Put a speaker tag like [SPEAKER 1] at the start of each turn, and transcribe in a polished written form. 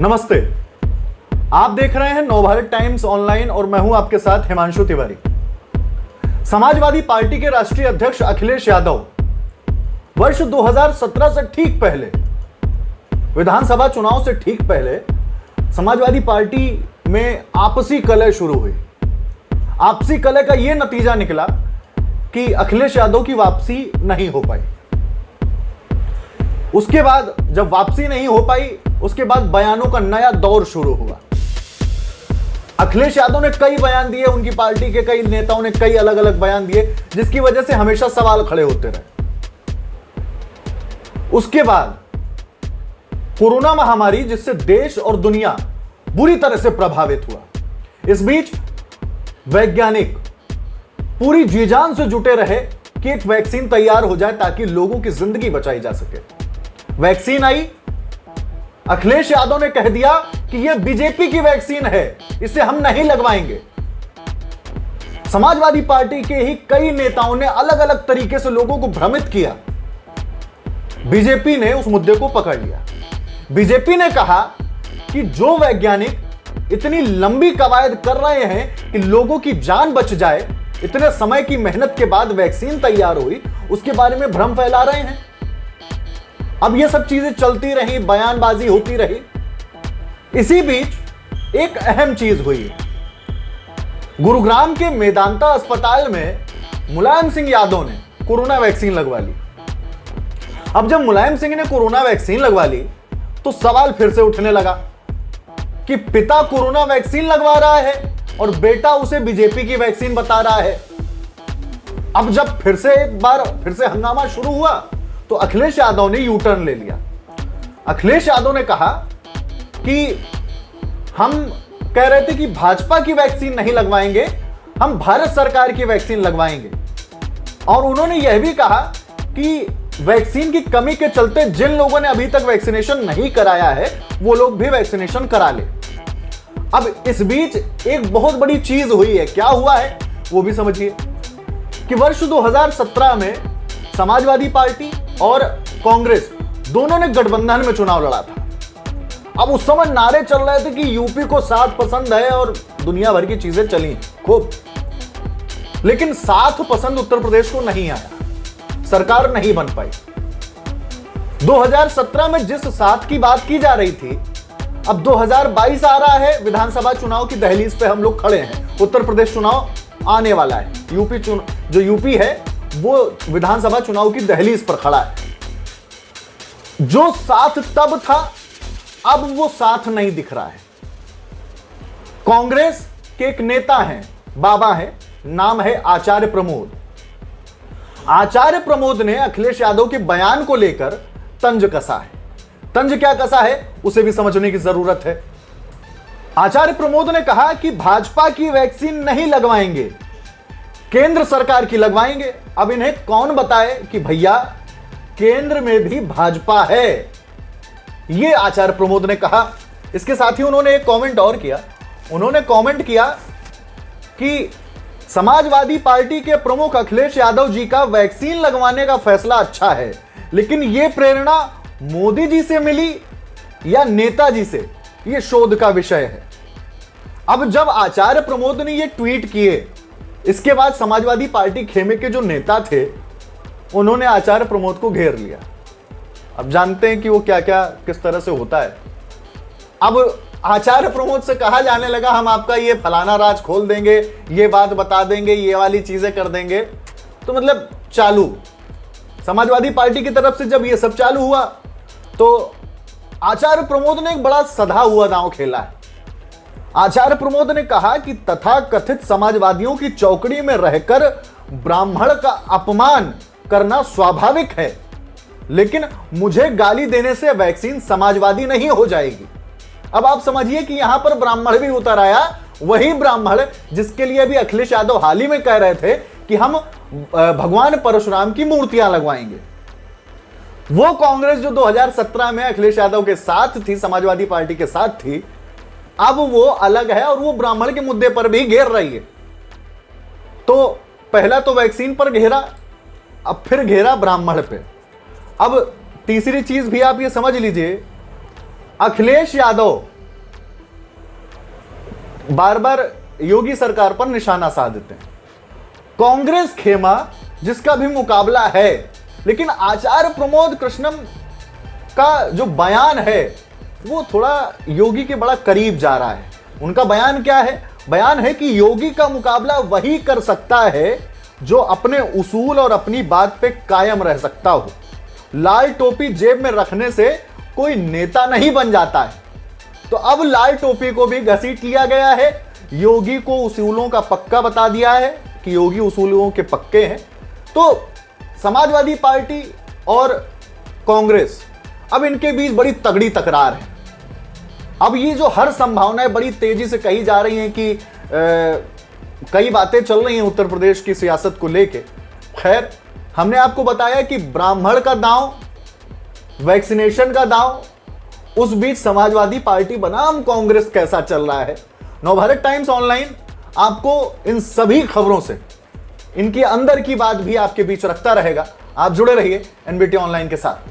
[SPEAKER 1] नमस्ते, आप देख रहे हैं नवभारत टाइम्स ऑनलाइन और मैं हूं आपके साथ हिमांशु तिवारी। समाजवादी पार्टी के राष्ट्रीय अध्यक्ष अखिलेश यादव वर्ष 2017 से ठीक पहले, विधानसभा चुनाव से ठीक पहले समाजवादी पार्टी में आपसी कलह शुरू हुई। आपसी कलह का यह नतीजा निकला कि अखिलेश यादव की वापसी नहीं हो पाई। उसके बाद जब वापसी नहीं हो पाई, उसके बाद बयानों का नया दौर शुरू हुआ। अखिलेश यादव ने कई बयान दिए, उनकी पार्टी के कई नेताओं ने कई अलग अलग बयान दिए, जिसकी वजह से हमेशा सवाल खड़े होते रहे। उसके बाद कोरोना महामारी, जिससे देश और दुनिया बुरी तरह से प्रभावित हुआ। इस बीच वैज्ञानिक पूरी जी जान से जुटे रहे कि एक वैक्सीन तैयार हो जाए ताकि लोगों की जिंदगी बचाई जा सके। वैक्सीन आई, अखिलेश यादव ने कह दिया कि यह बीजेपी की वैक्सीन है, इसे हम नहीं लगवाएंगे। समाजवादी पार्टी के ही कई नेताओं ने अलग अलग तरीके से लोगों को भ्रमित किया। बीजेपी ने उस मुद्दे को पकड़ लिया। बीजेपी ने कहा कि जो वैज्ञानिक इतनी लंबी कवायद कर रहे हैं कि लोगों की जान बच जाए, इतने समय की मेहनत के बाद वैक्सीन तैयार हुई, उसके बारे में भ्रम फैला रहे हैं। अब ये सब चीजें चलती रही, बयानबाजी होती रही। इसी बीच एक अहम चीज हुई। गुरुग्राम के मेदांता अस्पताल में मुलायम सिंह यादव ने कोरोना वैक्सीन लगवा ली। अब जब मुलायम सिंह ने कोरोना वैक्सीन लगवा ली तो सवाल फिर से उठने लगा कि पिता कोरोना वैक्सीन लगवा रहा है और बेटा उसे बीजेपी की वैक्सीन बता रहा है। अब जब फिर से हंगामा शुरू हुआ तो अखिलेश यादव ने यू टर्न ले लिया। अखिलेश यादव ने कहा कि हम कह रहे थे कि भाजपा की वैक्सीन नहीं लगवाएंगे, हम भारत सरकार की वैक्सीन लगवाएंगे। और उन्होंने यह भी कहा कि वैक्सीन की कमी के चलते जिन लोगों ने अभी तक वैक्सीनेशन नहीं कराया है, वो लोग भी वैक्सीनेशन करा ले। अब इस बीच एक बहुत बड़ी चीज हुई है। क्या हुआ है वो भी समझिए कि वर्ष 2017 में समाजवादी पार्टी और कांग्रेस दोनों ने गठबंधन में चुनाव लड़ा था। अब उस समय नारे चल रहे थे कि यूपी को साथ पसंद है और दुनिया भर की चीजें चली खूब, लेकिन साथ पसंद उत्तर प्रदेश को नहीं आया, सरकार नहीं बन पाई। 2017 में जिस साथ की बात की जा रही थी, अब 2022 आ रहा है, विधानसभा चुनाव की दहलीज पे हम लोग खड़े हैं। उत्तर प्रदेश चुनाव आने वाला है, जो यूपी है वो विधानसभा चुनाव की दहलीज पर खड़ा है। जो साथ तब था, अब वो साथ नहीं दिख रहा है। कांग्रेस के एक नेता हैं, बाबा हैं, नाम है आचार्य प्रमोद। आचार्य प्रमोद ने अखिलेश यादव के बयान को लेकर तंज कसा है। तंज क्या कसा है उसे भी समझने की जरूरत है। आचार्य प्रमोद ने कहा कि भाजपा की वैक्सीन नहीं लगवाएंगे, केंद्र सरकार की लगवाएंगे। अब इन्हें कौन बताए कि भैया केंद्र में भी भाजपा है, यह आचार्य प्रमोद ने कहा। इसके साथ ही उन्होंने एक कमेंट और किया। उन्होंने कमेंट किया कि समाजवादी पार्टी के प्रमुख अखिलेश यादव जी का वैक्सीन लगवाने का फैसला अच्छा है, लेकिन यह प्रेरणा मोदी जी से मिली या नेताजी से, यह शोध का विषय है। अब जब आचार्य प्रमोद ने यह ट्वीट किए, इसके बाद समाजवादी पार्टी खेमे के जो नेता थे, उन्होंने आचार्य प्रमोद को घेर लिया। अब जानते हैं कि वो क्या क्या किस तरह से होता है। अब आचार्य प्रमोद से कहा जाने लगा, हम आपका ये फलाना राज खोल देंगे, ये बात बता देंगे, ये वाली चीजें कर देंगे। तो मतलब चालू समाजवादी पार्टी की तरफ से जब ये सब चालू हुआ तो आचार्य प्रमोद ने एक बड़ा सधा हुआ दांव खेला है। आचार्य प्रमोद ने कहा कि तथाकथित समाजवादियों की चौकड़ी में रहकर ब्राह्मण का अपमान करना स्वाभाविक है, लेकिन मुझे गाली देने से वैक्सीन समाजवादी नहीं हो जाएगी। अब आप समझिए कि यहां पर ब्राह्मण भी उतर आया, वही ब्राह्मण जिसके लिए भी अखिलेश यादव हाल ही में कह रहे थे कि हम भगवान परशुराम की मूर्तियां लगवाएंगे। वो कांग्रेस जो 2017 में अखिलेश यादव के साथ थी, समाजवादी पार्टी के साथ थी, अब वो अलग है और वो ब्राह्मण के मुद्दे पर भी घेर रही है। तो पहला तो वैक्सीन पर घेरा, अब फिर घेरा ब्राह्मण पे। अब तीसरी चीज भी आप ये समझ लीजिए अखिलेश यादव बार बार योगी सरकार पर निशाना साधते हैं। कांग्रेस खेमा जिसका भी मुकाबला है, लेकिन आचार्य प्रमोद कृष्णम का जो बयान है वो थोड़ा योगी के बड़ा करीब जा रहा है। उनका बयान क्या है? बयान है कि योगी का मुकाबला वही कर सकता है जो अपने उसूल और अपनी बात पे कायम रह सकता हो। लाल टोपी जेब में रखने से कोई नेता नहीं बन जाता है। तो अब लाल टोपी को भी घसीट लिया गया है, योगी को उसूलों का पक्का बता दिया है कि योगी उसूलों के पक्के हैं। तो समाजवादी पार्टी और कांग्रेस, अब इनके बीच बड़ी तगड़ी तकरार है। अब ये जो हर संभावनाएं बड़ी तेजी से कही जा रही हैं कि कई बातें चल रही हैं उत्तर प्रदेश की सियासत को लेके। खैर, हमने आपको बताया कि ब्राह्मण का दांव, वैक्सीनेशन का दांव, उस बीच समाजवादी पार्टी बनाम कांग्रेस कैसा चल रहा है। नवभारत टाइम्स ऑनलाइन आपको इन सभी खबरों से, इनके अंदर की बात भी आपके बीच रखता रहेगा। आप जुड़े रहिए एनबीटी ऑनलाइन के साथ।